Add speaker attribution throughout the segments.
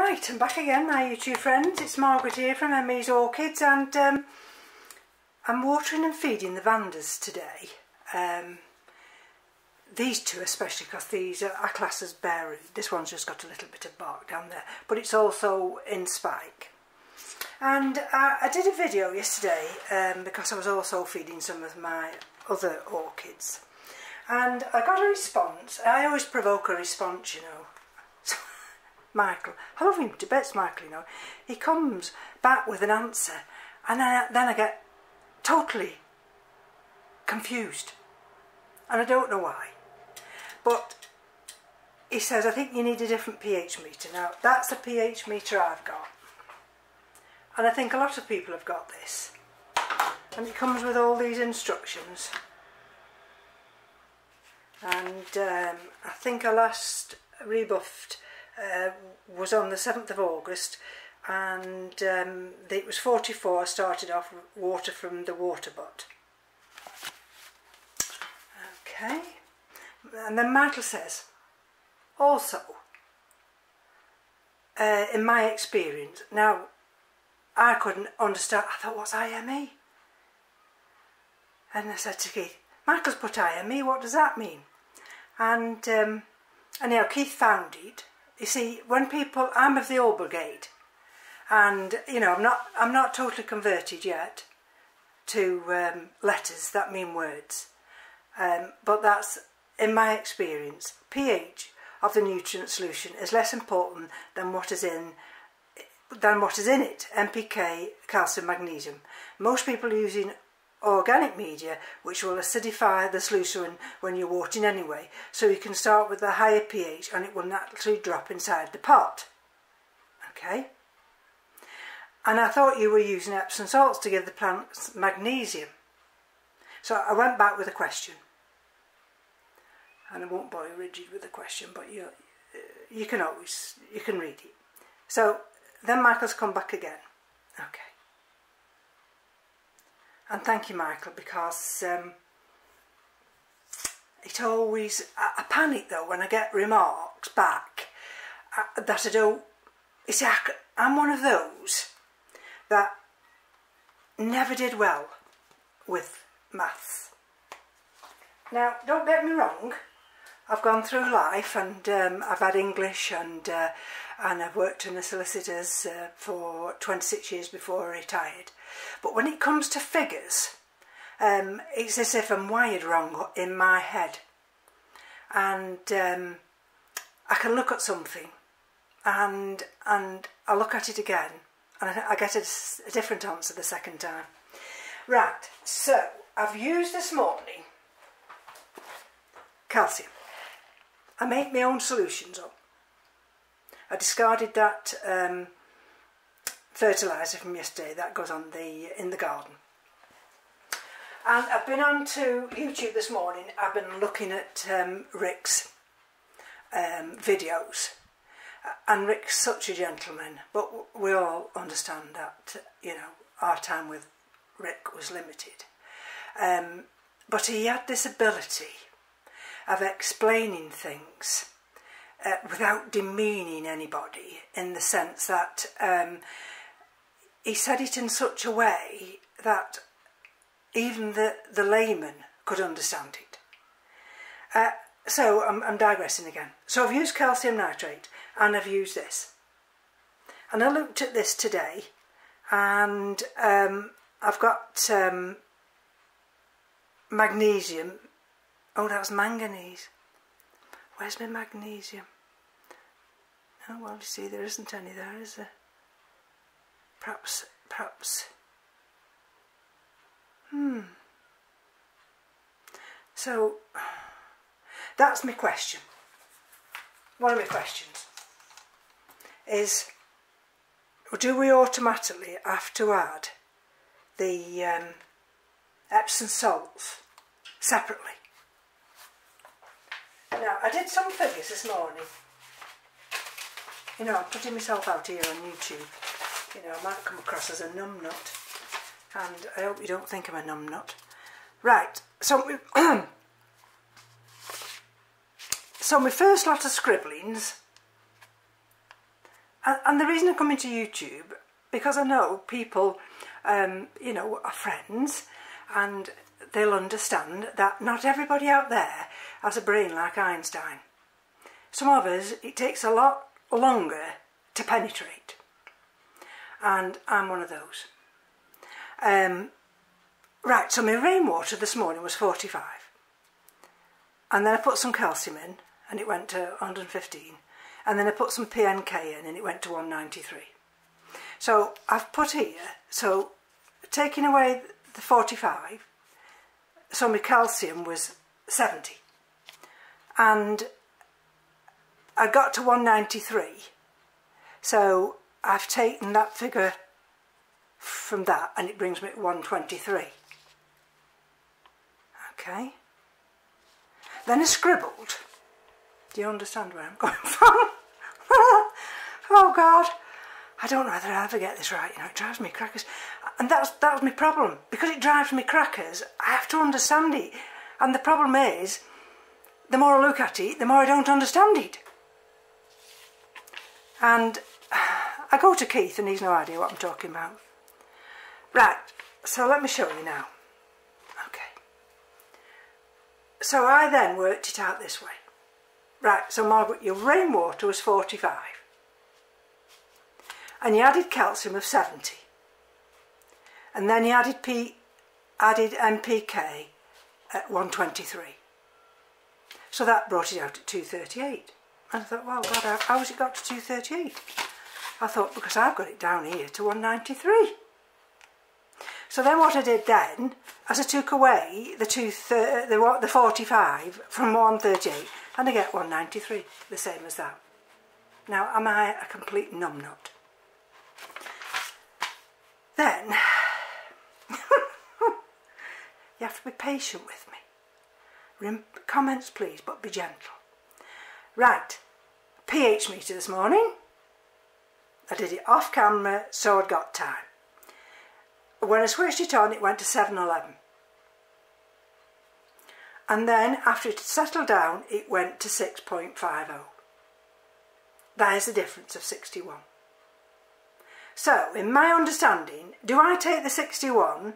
Speaker 1: Right, I'm back again, my YouTube friends. It's Margaret here from M.E.s Orchids, and I'm watering and feeding the Vandas today. These two especially, because these are classed as bare root. This one's just got a little bit of bark down there, but it's also in spike. And I did a video yesterday because I was also feeding some of my other orchids. And I got a response. I always provoke a response, you know. Michael, I love him to bits, Michael, you know. He comes back with an answer, and then I get totally confused. And I don't know why. But he says, I think you need a different pH meter. Now, that's the pH meter I've got. And I think a lot of people have got this. And it comes with all these instructions. And I think I last rebuffed was on the 7th of August, and it was 44. I started off with water from the water butt. Okay, and then Michael says, also, in my experience, now I couldn't understand. I thought, what's IME? And I said to Keith, Michael's put IME, what does that mean? And anyhow, Keith found it. You see, when people, I'm of the old brigade, and you know, I'm not totally converted yet to letters that mean words, but that's in my experience. pH of the nutrient solution is less important than what is in it. NPK, calcium, magnesium. Most people are using organic media, which will acidify the solution when you're watering anyway, so you can start with the higher pH and it will naturally drop inside the pot. Okay, and I thought you were using Epsom salts to give the plants magnesium, so I went back with a question, and I won't bore you rigid with the question, but you can read it. So then Michael's come back again. Okay. And thank you, Michael, because it always... I panic, though, when I get remarks back that I don't... You see, I'm one of those that never did well with maths. Now, don't get me wrong, I've gone through life, and I've had English, and I've worked in the solicitors for 26 years before I retired. But when it comes to figures, it's as if I'm wired wrong in my head. And I can look at something, and I look at it again, and I get a different answer the second time. Right, so I've used this morning calcium. I make my own solutions up. I discarded that fertiliser from yesterday that goes on in the garden. And I've been on to YouTube this morning. I've been looking at Rick's videos, and Rick's such a gentleman, but we all understand that, you know, our time with Rick was limited. But he had this ability of explaining things without demeaning anybody, in the sense that he said it in such a way that even the layman could understand it. So I'm digressing again. So I've used calcium nitrate, and I've used this. And I looked at this today, and I've got magnesium. Oh, that's manganese. Where's my magnesium? Oh, well, you see, there isn't any there, is there? Perhaps. So, that's my question. One of my questions is, do we automatically have to add the Epsom salts separately? Now, I did some figures this morning. You know, I'm putting myself out here on YouTube. You know, I might come across as a numbnut, and I hope you don't think I'm a numbnut. Right, so so my first lot of scribblings, And the reason I'm coming to YouTube, because I know people, you know, are friends, and they'll understand that not everybody out there has a brain like Einstein. Some of us, it takes a lot longer to penetrate, and I'm one of those. Right, so my rainwater this morning was 45, and then I put some calcium in and it went to 115, and then I put some PNK in and it went to 193. So I've put here, so taking away the 45, so my calcium was 70, and I got to 193, so I've taken that figure from that and it brings me to 123. Okay, then I scribbled. Do you understand where I'm going from? Oh God, I don't know whether I'll ever get this right, you know, it drives me crackers. And that was my problem. Because it drives me crackers, I have to understand it. And the problem is, the more I look at it, the more I don't understand it. And I go to Keith and he's no idea what I'm talking about. Right, so let me show you now. Okay. So I then worked it out this way. Right, so Margaret, your rainwater was 45. And you added calcium of 70. And then you added NPK at 123. So that brought it out at 238. And I thought, well, God, how has it got to 238? I thought, because I've got it down here to 193. So then what I did then, as I took away the 45 from 138, and I get 193, the same as that. Now, am I a complete numbnut? Then, you have to be patient with me. Comments please, but be gentle. Right, pH meter this morning. I did it off camera, so I'd got time. When I switched it on, it went to 711. And then, after it had settled down, it went to 6.50. That is a difference of 61. So, in my understanding, do I take the 61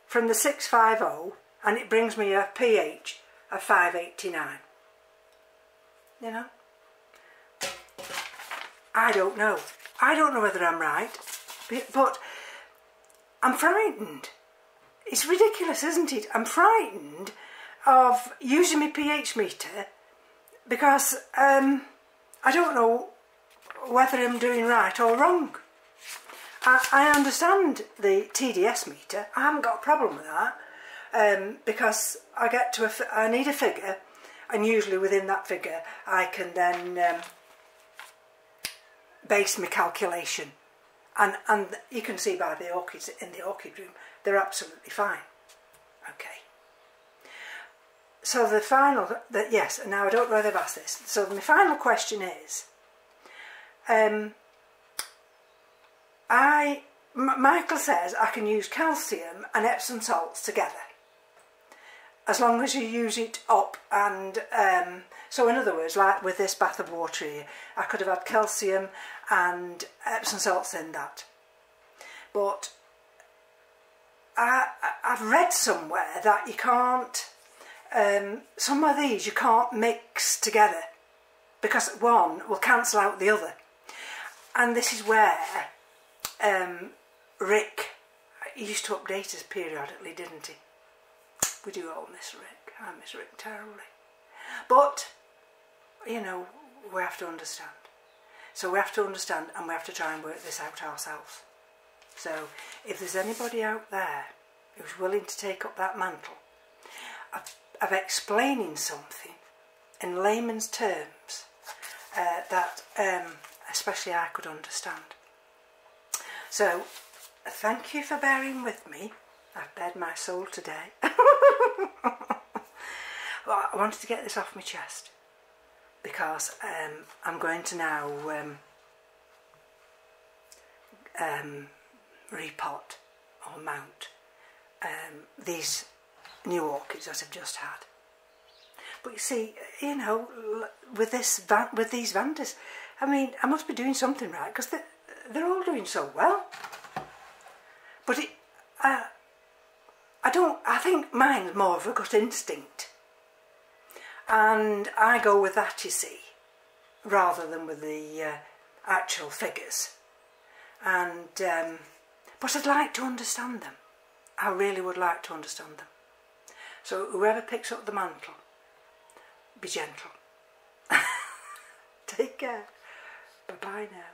Speaker 1: from the 650 and it brings me a pH of 589? You know? I don't know. I don't know whether I'm right, but I'm frightened. It's ridiculous, isn't it? I'm frightened of using my pH meter because I don't know whether I'm doing right or wrong. I understand the TDS meter. I haven't got a problem with that because I need a figure, and usually within that figure I can then base my calculation. And you can see by the orchids in the orchid room, they're absolutely fine. Okay. So the final, yes, now I don't know whether I've asked this. So my final question is, Michael says I can use calcium and Epsom salts together, as long as you use it up. And so in other words, like with this bath of water here, I could have had calcium and Epsom salts in that. But I've read somewhere that you can't, some of these you can't mix together because one will cancel out the other. And this is where Rick, he used to update us periodically, didn't he? We do all miss Rick. I miss Rick terribly. But, you know, we have to understand. So we have to understand and we have to try and work this out ourselves. So if there's anybody out there who's willing to take up that mantle of explaining something in layman's terms that especially I could understand. So thank you for bearing with me. I've bared my soul today. Well, I wanted to get this off my chest because I'm going to now repot or mount these new orchids that I've just had. But you see, you know, with these vandas, I mean, I must be doing something right, because they're all doing so well. But I think mine's more of a gut instinct. And I go with that, you see, rather than with the actual figures. And but I'd like to understand them. I really would like to understand them. So whoever picks up the mantle, be gentle. Take care. Bye-bye now.